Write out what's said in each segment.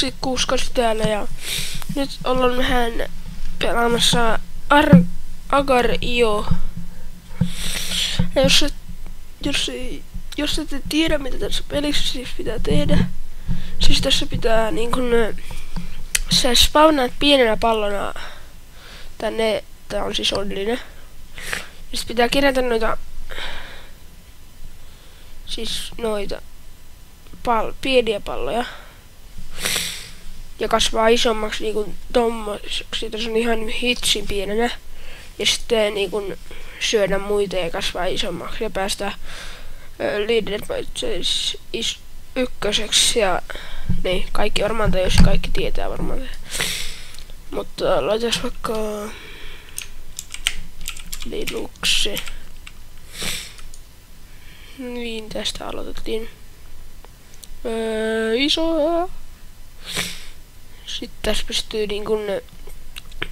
Robloxi kuuskos täällä ja nyt ollaan vähän pelaamassa Agar.io. Ja jos ette tiedä mitä tässä pelissä siis pitää tehdä, siis tässä pitää niin kun sä spawnaat pienenä pallona tänne, tää on siis onnellinen. Ja sit pitää kerätä noita, siis noita pieniä palloja. Ja kasvaa isommaksi niinku tommoseksi, tässä on ihan hitsin pienenä. Ja sitten niinku syödä muita ja kasvaa isommaksi ja päästä leader ykköseksi ja niin, kaikki varmaan tai jos kaikki tietää varmaan. Mutta laitais vaikka Linuxi. Niin, tästä aloitettiin. Isoa. Sitten tässä pystyy niinkun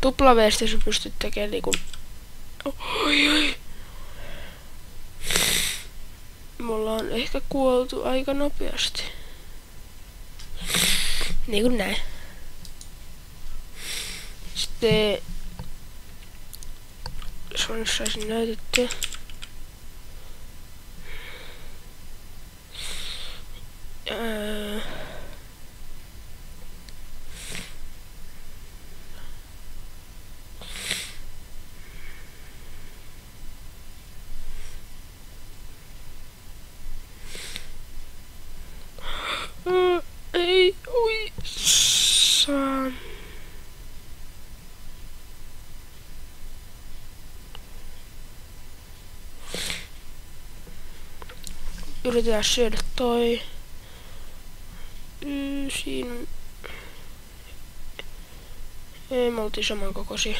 tuplaveesti, sä pystyt tekemään niinkun. Oi. Mulla on ehkä kuoltu aika nopeasti. Niinkun näin. Sitten jos mä nyt saisin näytettyä. Ei, ui, saa. Yritetään syödä toi. Siinä. Ei, me oltiin samankokoisia.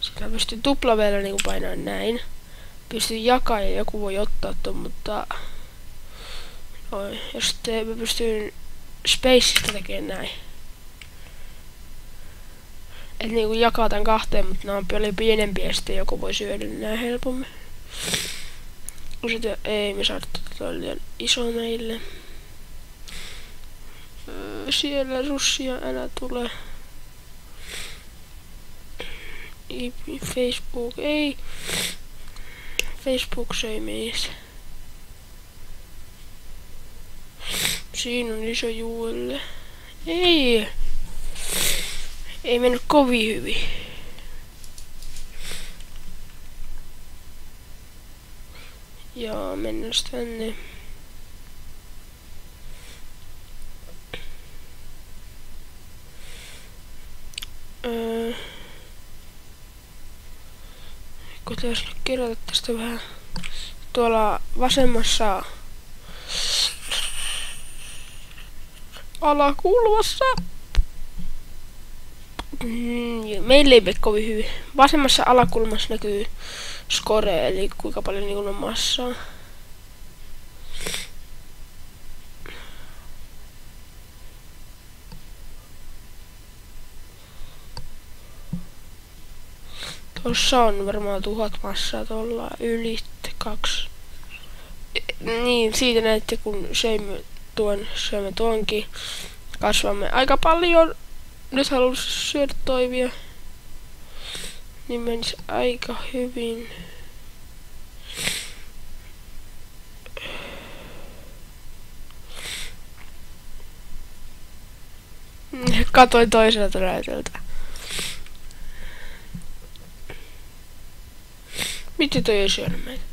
Sitä pystyy tuplaveellä niinku painaa näin. Pystyy jakaa ja joku voi ottaa ton, mutta ja sitten mä pystyn Spaceista tekemään näin. Et niinku jakaa tän kahteen, mutta nää on paljon pienempiä ja sitten joku voi syödä nää helpommin. Sitten ei me saada tota liian iso meille. Siellä russia älä tule. Facebook ei. Facebook söi meistä. Siinä on iso juuelle. Ei. Ei mennyt kovin hyvin. Ja mennään tänne. Pitäis nyt kirjoita tästä vähän. Tuolla vasemmassa alakulmassa. Meillä ei mene kovin hyvin. Vasemmassa alakulmassa näkyy score, eli kuinka paljon niin on massaa. Tuossa on varmaan 1000 massaa, tuolla yli 2. Niin, siitä näette kun söimme tuonkin. Kasvamme aika paljon. Nyt haluaisin syödä toivia. Niin menisi aika hyvin. Katoin toiselta näytöltä. Miten toi ei syönyt meitä?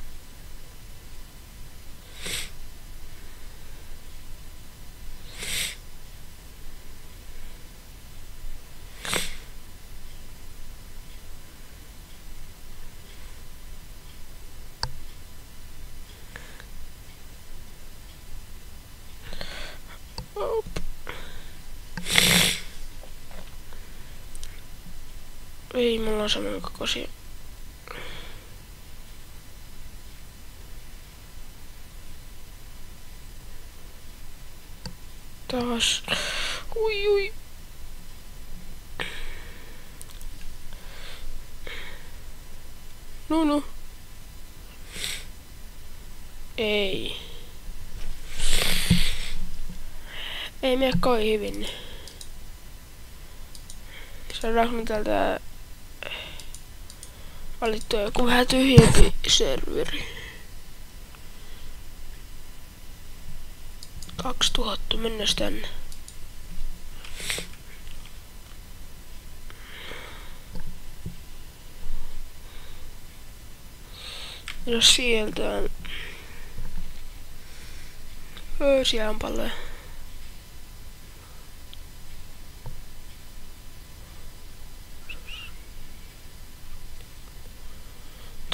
Ei, mulla on samankokoisia. Taas. Ui. No. Ei. Ei mene kovin hyvin. Saadaanko täältä valittua joku vähän tyhjempi serveri? 2000, mennäs tänne. Jos sieltä on... siellä on paljon.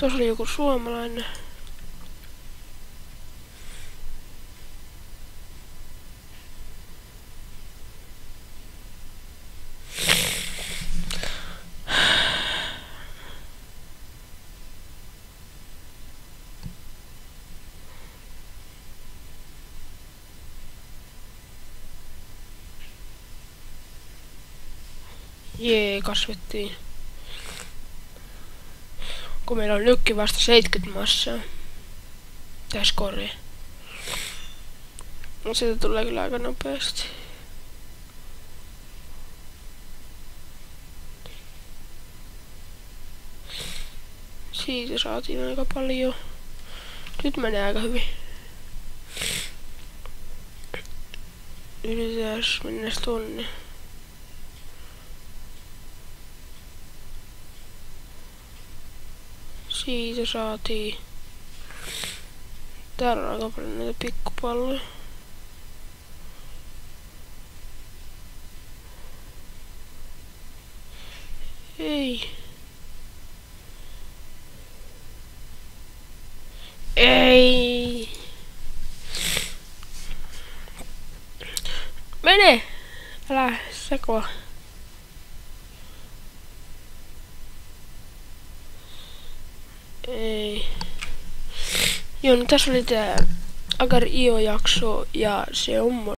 Tuossa oli joku suomalainen. Jee, kasvettiin. Kun meillä on nytkin vasta 70 massaa. Tässä korjaa. No siitä tulee kyllä aika nopeasti. Siitä saatiin aika paljon. Nyt menee aika hyvin. Yritetään mennä tonne. Siitä saatiin. Täällä on aika paljon näitä pikkupalloja. Ei. Ei. Mene! Älä sekoa. Ei. Joo, no tässä oli tää Agar.io jakso ja se on